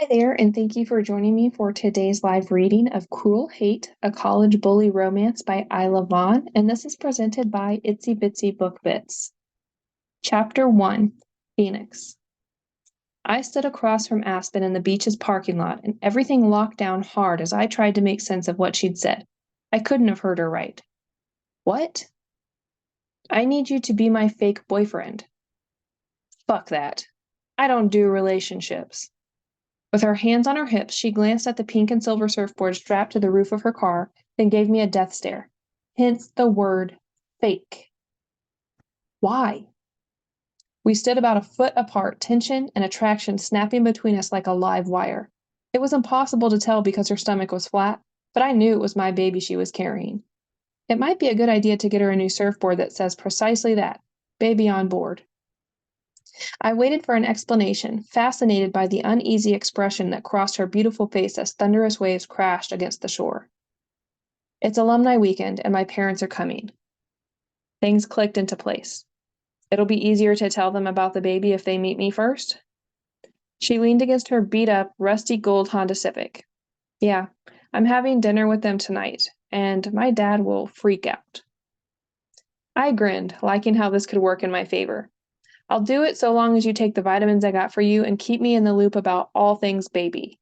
Hi there, and thank you for joining me for today's live reading of Cruel Hate, a College Bully Romance by Isla Vaughn, and this is presented by Itsy Bitsy Book Bits. Chapter 1, Phoenix. I stood across from Aspen in the beach's parking lot, and everything locked down hard as I tried to make sense of what she'd said. I couldn't have heard her right. What? I need you to be my fake boyfriend. Fuck that. I don't do relationships. With her hands on her hips, she glanced at the pink and silver surfboard strapped to the roof of her car, then gave me a death stare. Hence the word fake. Why? We stood about a foot apart, tension and attraction snapping between us like a live wire. It was impossible to tell because her stomach was flat, but I knew it was my baby she was carrying. It might be a good idea to get her a new surfboard that says precisely that, baby on board. I waited for an explanation, fascinated by the uneasy expression that crossed her beautiful face as thunderous waves crashed against the shore. It's alumni weekend, and my parents are coming. Things clicked into place. It'll be easier to tell them about the baby if they meet me first. She leaned against her beat-up, rusty gold Honda Civic. Yeah, I'm having dinner with them tonight, and my dad will freak out. I grinned, liking how this could work in my favor. I'll do it so long as you take the vitamins I got for you and keep me in the loop about all things baby.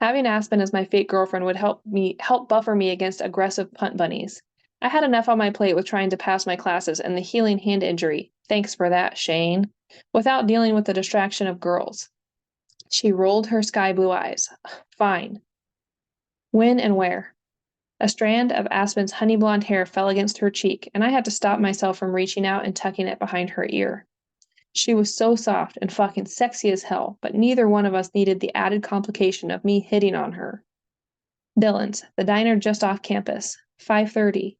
Having Aspen as my fake girlfriend would help buffer me against aggressive punt bunnies. I had enough on my plate with trying to pass my classes and the healing hand injury. Thanks for that, Shane. Without dealing with the distraction of girls. She rolled her sky blue eyes. Fine. When and where? A strand of Aspen's honey blonde hair fell against her cheek, and I had to stop myself from reaching out and tucking it behind her ear. She was so soft and fucking sexy as hell, but neither one of us needed the added complication of me hitting on her. Dylan's, the diner just off campus, 5:30.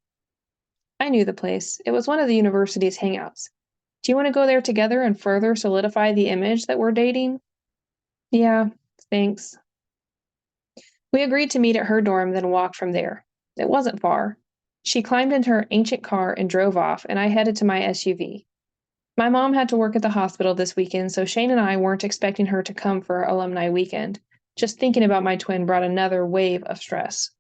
I knew the place. It was one of the university's hangouts. Do you want to go there together and further solidify the image that we're dating? Yeah, thanks. We agreed to meet at her dorm, then walk from there. It wasn't far. She climbed into her ancient car and drove off, and I headed to my SUV. My mom had to work at the hospital this weekend, so Shane and I weren't expecting her to come for alumni weekend. Just thinking about my twin brought another wave of stress.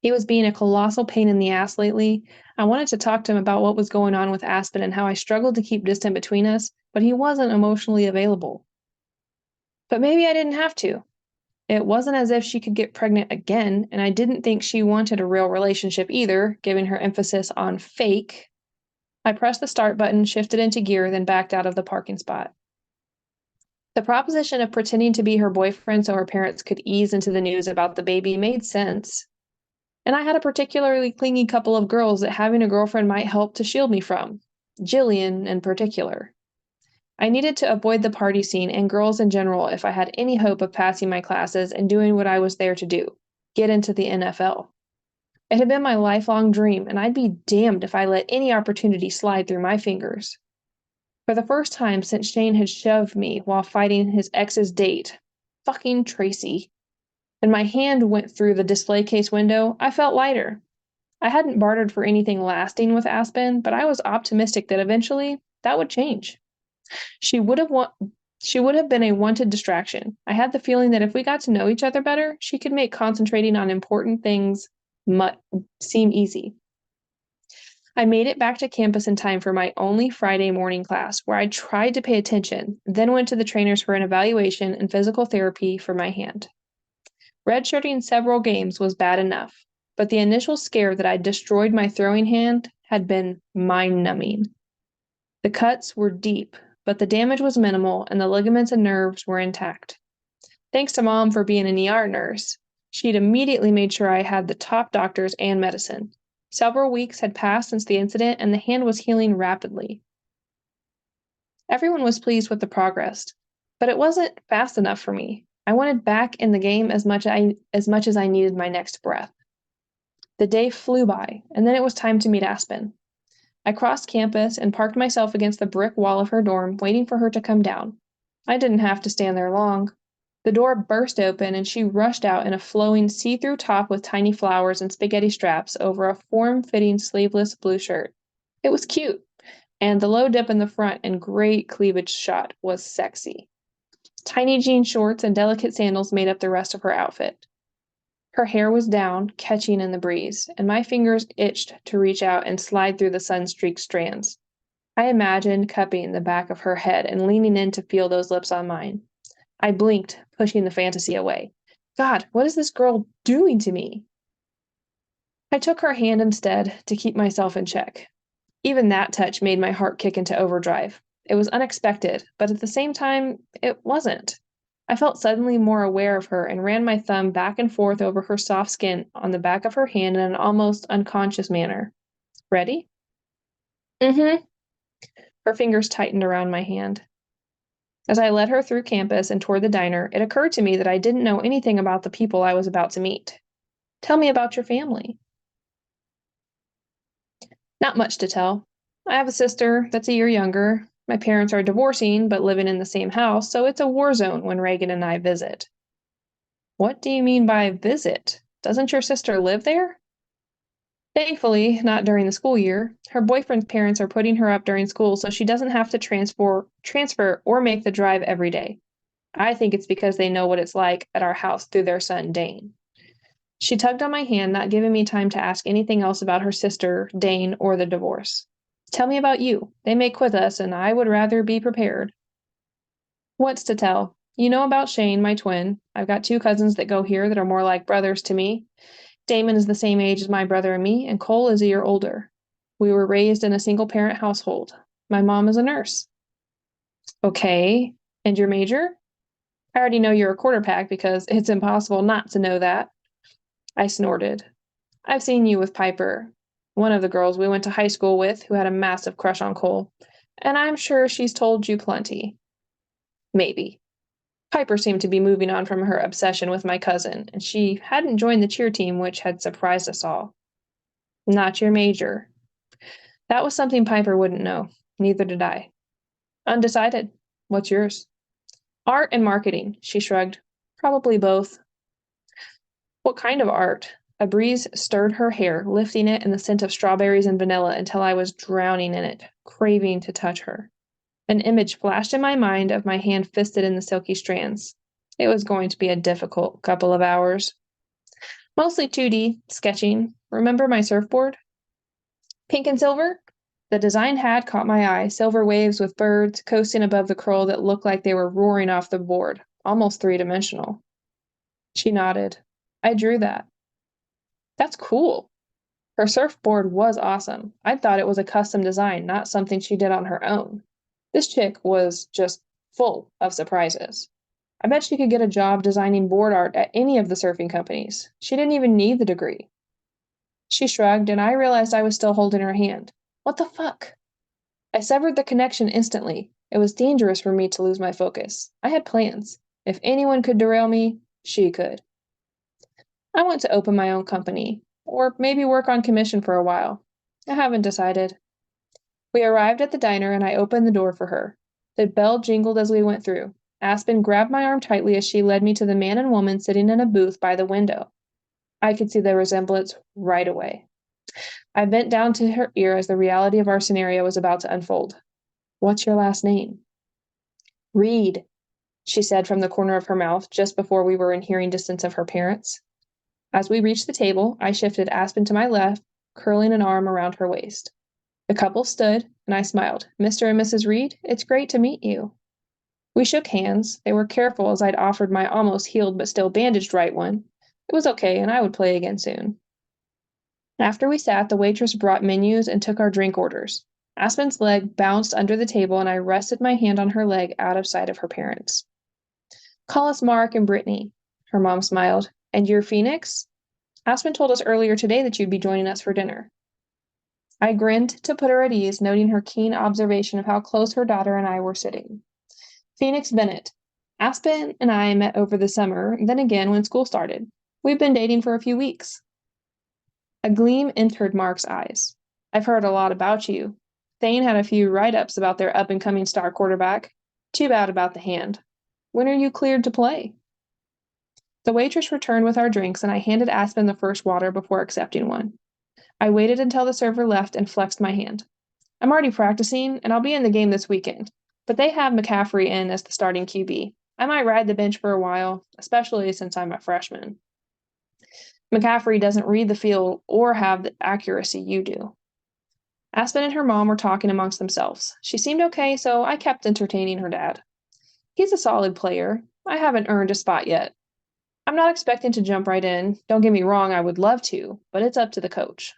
He was being a colossal pain in the ass lately. I wanted to talk to him about what was going on with Aspen and how I struggled to keep distant between us, but he wasn't emotionally available. But maybe I didn't have to. It wasn't as if she could get pregnant again, and I didn't think she wanted a real relationship either, given her emphasis on fake. I pressed the start button, shifted into gear, then backed out of the parking spot. The proposition of pretending to be her boyfriend so her parents could ease into the news about the baby made sense. And I had a particularly clingy couple of girls that having a girlfriend might help to shield me from. Jillian, in particular. I needed to avoid the party scene and girls in general if I had any hope of passing my classes and doing what I was there to do, get into the NFL. It had been my lifelong dream, and I'd be damned if I let any opportunity slide through my fingers. For the first time since Shane had shoved me while fighting his ex's date, fucking Tracy, and my hand went through the display case window, I felt lighter. I hadn't bartered for anything lasting with Aspen, but I was optimistic that eventually that would change. She would have been a wanted distraction. I had the feeling that if we got to know each other better, she could make concentrating on important things seem easy. I made it back to campus in time for my only Friday morning class, where I tried to pay attention, then went to the trainers for an evaluation and physical therapy for my hand. Redshirting several games was bad enough, but the initial scare that I'd destroyed my throwing hand had been mind-numbing. The cuts were deep, but the damage was minimal and the ligaments and nerves were intact. Thanks to Mom for being an ER nurse. She'd immediately made sure I had the top doctors and medicine. Several weeks had passed since the incident, and the hand was healing rapidly. Everyone was pleased with the progress, but it wasn't fast enough for me. I wanted back in the game as much as I needed my next breath. The day flew by, and then it was time to meet Aspen. I crossed campus and parked myself against the brick wall of her dorm, waiting for her to come down. I didn't have to stand there long. The door burst open, and she rushed out in a flowing see-through top with tiny flowers and spaghetti straps over a form-fitting sleeveless blue shirt. It was cute, and the low dip in the front and great cleavage shot was sexy. Tiny jean shorts and delicate sandals made up the rest of her outfit. Her hair was down, catching in the breeze, and my fingers itched to reach out and slide through the sun-streaked strands. I imagined cupping the back of her head and leaning in to feel those lips on mine. I blinked, pushing the fantasy away. God, what is this girl doing to me? I took her hand instead to keep myself in check. Even that touch made my heart kick into overdrive. It was unexpected, but at the same time, it wasn't. I felt suddenly more aware of her and ran my thumb back and forth over her soft skin on the back of her hand in an almost unconscious manner. Ready? Mm-hmm. Her fingers tightened around my hand. As I led her through campus and toward the diner, it occurred to me that I didn't know anything about the people I was about to meet. Tell me about your family. Not much to tell. I have a sister that's a year younger. My parents are divorcing but living in the same house, so it's a war zone when Reagan and I visit. What do you mean by visit? Doesn't your sister live there? Thankfully, not during the school year. Her boyfriend's parents are putting her up during school so she doesn't have to transfer or make the drive every day. I think it's because they know what it's like at our house through their son, Dane. She tugged on my hand, not giving me time to ask anything else about her sister, Dane, or the divorce. Tell me about you. They may quit us, and I would rather be prepared. What's to tell? You know about Shane, my twin. I've got two cousins that go here that are more like brothers to me. Damon is the same age as my brother and me, and Cole is a year older. We were raised in a single-parent household. My mom is a nurse. Okay. And your major? I already know you're a quarterback because it's impossible not to know that. I snorted. I've seen you with Piper, one of the girls we went to high school with who had a massive crush on Cole, and I'm sure she's told you plenty. Maybe. Piper seemed to be moving on from her obsession with my cousin, and she hadn't joined the cheer team, which had surprised us all. Not your major. That was something Piper wouldn't know. Neither did I. Undecided. What's yours? Art and marketing, she shrugged. Probably both. What kind of art? A breeze stirred her hair, lifting it in the scent of strawberries and vanilla until I was drowning in it, craving to touch her. An image flashed in my mind of my hand fisted in the silky strands. It was going to be a difficult couple of hours. Mostly 2D, sketching. Remember my surfboard? Pink and silver? The design had caught my eye, silver waves with birds coasting above the curl that looked like they were roaring off the board, almost three-dimensional. She nodded. I drew that. That's cool. Her surfboard was awesome. I thought it was a custom design, not something she did on her own. This chick was just full of surprises. I bet she could get a job designing board art at any of the surfing companies. She didn't even need the degree. She shrugged, and I realized I was still holding her hand. What the fuck? I severed the connection instantly. It was dangerous for me to lose my focus. I had plans. If anyone could derail me, she could. I want to open my own company, or maybe work on commission for a while. I haven't decided. We arrived at the diner, and I opened the door for her. The bell jingled as we went through. Aspen grabbed my arm tightly as she led me to the man and woman sitting in a booth by the window. I could see the resemblance right away. I bent down to her ear as the reality of our scenario was about to unfold. What's your last name? Reed, she said from the corner of her mouth just before we were in hearing distance of her parents. As we reached the table, I shifted Aspen to my left, curling an arm around her waist. The couple stood, and I smiled. Mr. and Mrs. Reed, it's great to meet you. We shook hands. They were careful as I'd offered my almost healed but still bandaged right one. It was okay, and I would play again soon. After we sat, the waitress brought menus and took our drink orders. Aspen's leg bounced under the table, and I rested my hand on her leg out of sight of her parents. Call us Mark and Brittany, her mom smiled. And you're Phoenix? Aspen told us earlier today that you'd be joining us for dinner. I grinned to put her at ease, noting her keen observation of how close her daughter and I were sitting. Phoenix Bennett. Aspen and I met over the summer, then again when school started. We've been dating for a few weeks. A gleam entered Mark's eyes. I've heard a lot about you. Thane had a few write-ups about their up-and-coming star quarterback. Too bad about the hand. When are you cleared to play? The waitress returned with our drinks, and I handed Aspen the first water before accepting one. I waited until the server left and flexed my hand. I'm already practicing, and I'll be in the game this weekend, but they have McCaffrey in as the starting QB. I might ride the bench for a while, especially since I'm a freshman. McCaffrey doesn't read the field or have the accuracy you do. Aspen and her mom were talking amongst themselves. She seemed okay, so I kept entertaining her dad. He's a solid player. I haven't earned a spot yet. I'm not expecting to jump right in. Don't get me wrong, I would love to, but it's up to the coach.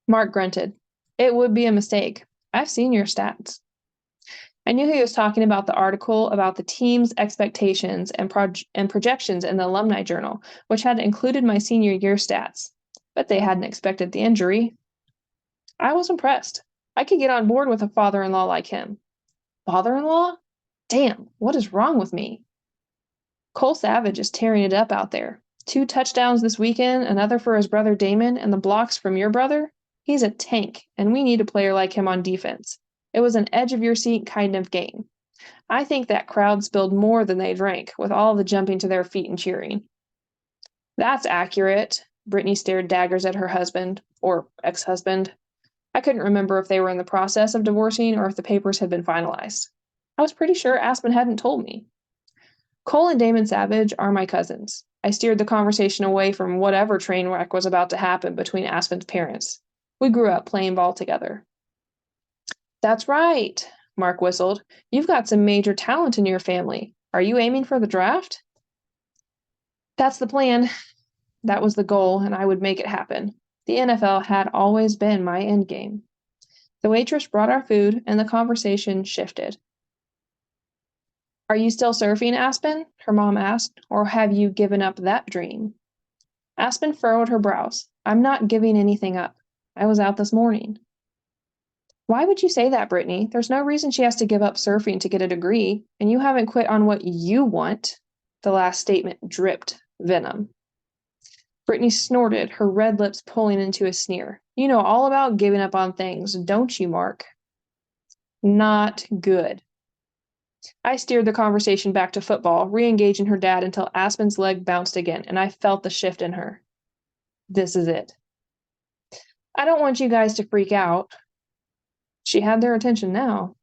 Mark grunted. It would be a mistake. I've seen your stats. I knew he was talking about the article about the team's expectations and projections in the alumni journal, which had included my senior year stats. But they hadn't expected the injury. I was impressed. I could get on board with a father-in-law like him. Father-in-law? Damn, what is wrong with me? Cole Savage is tearing it up out there. 2 touchdowns this weekend, another for his brother Damon, and the blocks from your brother? He's a tank, and we need a player like him on defense. It was an edge-of-your-seat kind of game. I think that crowd spilled more than they drank, with all the jumping to their feet and cheering. That's accurate. Brittany stared daggers at her husband, or ex-husband. I couldn't remember if they were in the process of divorcing or if the papers had been finalized. I was pretty sure Aspen hadn't told me. Cole and Damon Savage are my cousins. I steered the conversation away from whatever train wreck was about to happen between Aspen's parents. We grew up playing ball together. That's right, Mark whistled. You've got some major talent in your family. Are you aiming for the draft? That's the plan. That was the goal, and I would make it happen. The NFL had always been my endgame. The waitress brought our food, and the conversation shifted. Are you still surfing, Aspen? Her mom asked, or have you given up that dream? Aspen furrowed her brows. I'm not giving anything up. I was out this morning. Why would you say that, Brittany? There's no reason she has to give up surfing to get a degree, and you haven't quit on what you want. The last statement dripped venom. Brittany snorted, her red lips pulling into a sneer. You know all about giving up on things, don't you, Mark? Not good. I steered the conversation back to football, re-engaging her dad until Aspen's leg bounced again, and I felt the shift in her. This is it. I don't want you guys to freak out. She had their attention now.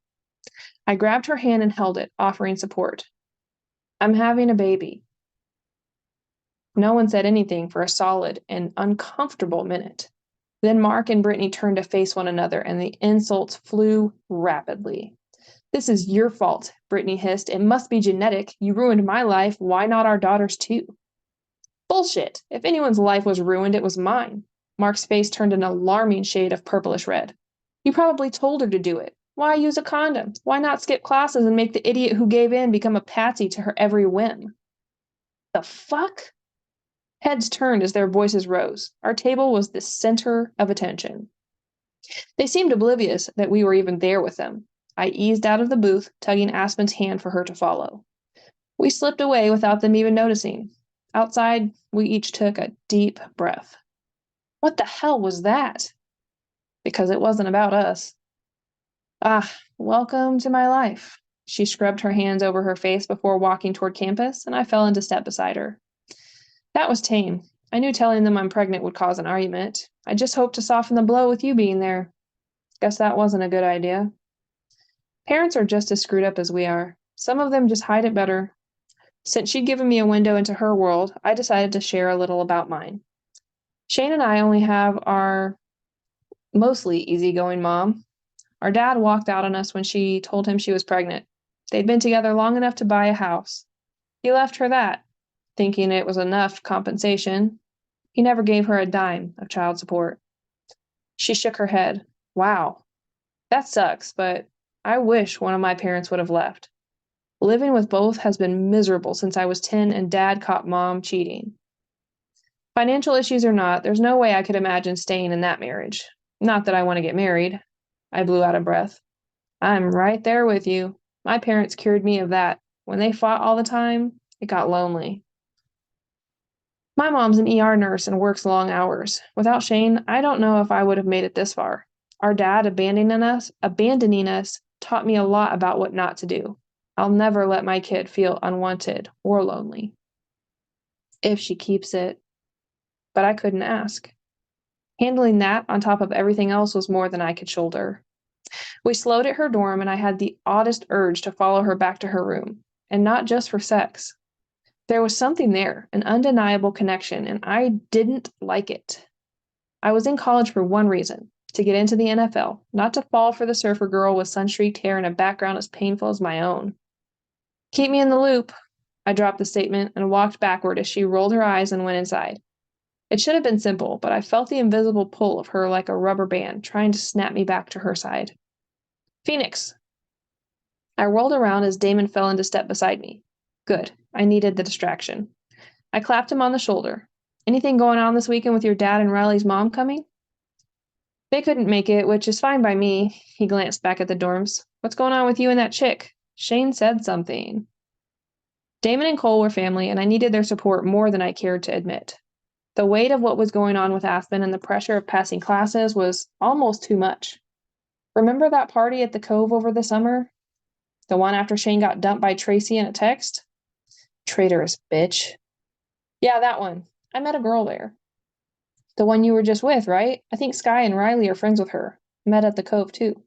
I grabbed her hand and held it, offering support. I'm having a baby. No one said anything for a solid and uncomfortable minute. Then Mark and Brittany turned to face one another, and the insults flew rapidly. This is your fault, Brittany hissed. It must be genetic. You ruined my life. Why not our daughter's too? Bullshit. If anyone's life was ruined, it was mine. Mark's face turned an alarming shade of purplish red. You probably told her to do it. Why use a condom? Why not skip classes and make the idiot who gave in become a patsy to her every whim? The fuck? Heads turned as their voices rose. Our table was the center of attention. They seemed oblivious that we were even there with them. I eased out of the booth, tugging Aspen's hand for her to follow. We slipped away without them even noticing. Outside, we each took a deep breath. What the hell was that? Because it wasn't about us. Ah, welcome to my life. She scrubbed her hands over her face before walking toward campus, and I fell into step beside her. That was tame. I knew telling them I'm pregnant would cause an argument. I just hoped to soften the blow with you being there. Guess that wasn't a good idea. Parents are just as screwed up as we are. Some of them just hide it better. Since she'd given me a window into her world, I decided to share a little about mine. Shane and I only have our mostly easygoing mom. Our dad walked out on us when she told him she was pregnant. They'd been together long enough to buy a house. He left her that, thinking it was enough compensation. He never gave her a dime of child support. She shook her head. Wow, that sucks, but I wish one of my parents would have left. Living with both has been miserable since I was 10 and Dad caught Mom cheating. Financial issues or not, there's no way I could imagine staying in that marriage. Not that I want to get married. I blew out of breath. I'm right there with you. My parents cured me of that. When they fought all the time, it got lonely. My mom's an ER nurse and works long hours. Without Shane, I don't know if I would have made it this far. Our dad abandoning us taught me a lot about what not to do. I'll never let my kid feel unwanted or lonely. If she keeps it. But I couldn't ask. Handling that on top of everything else was more than I could shoulder. We slowed at her dorm, and I had the oddest urge to follow her back to her room. and not just for sex. There was something there, an undeniable connection, and I didn't like it. I was in college for one reason, to get into the NFL, not to fall for the surfer girl with sun-streaked hair and a background as painful as my own. Keep me in the loop. I dropped the statement and walked backward as she rolled her eyes and went inside. It should have been simple, but I felt the invisible pull of her like a rubber band, trying to snap me back to her side. Phoenix! I rolled around as Damon fell into step beside me. Good. I needed the distraction. I clapped him on the shoulder. Anything going on this weekend with your dad and Riley's mom coming? They couldn't make it, which is fine by me. He glanced back at the dorms. What's going on with you and that chick? Shane said something. Damon and Cole were family, and I needed their support more than I cared to admit. The weight of what was going on with Aspen and the pressure of passing classes was almost too much. Remember that party at the Cove over the summer? The one after Shane got dumped by Tracy in a text? Traitorous bitch. Yeah, that one. I met a girl there. The one you were just with, right? I think Sky and Riley are friends with her. Met at the Cove, too.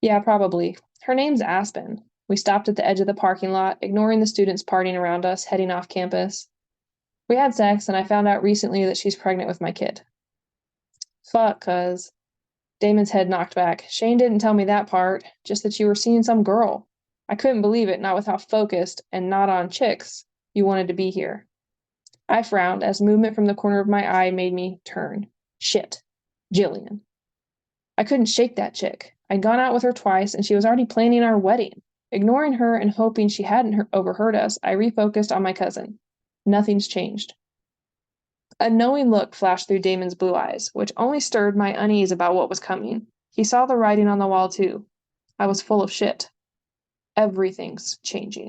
Yeah, probably. Her name's Aspen. We stopped at the edge of the parking lot, ignoring the students partying around us, heading off campus. We had sex, and I found out recently that she's pregnant with my kid. Fuck, cuz. Damon's head knocked back. Shane didn't tell me that part, just that you were seeing some girl. I couldn't believe it, not with how focused, and not on chicks, you wanted to be here. I frowned as movement from the corner of my eye made me turn. Shit. Jillian. I couldn't shake that chick. I'd gone out with her twice, and she was already planning our wedding. Ignoring her and hoping she hadn't overheard us, I refocused on my cousin. Nothing's changed. A knowing look flashed through Damon's blue eyes, which only stirred my unease about what was coming. He saw the writing on the wall, too. I was full of shit. Everything's changing.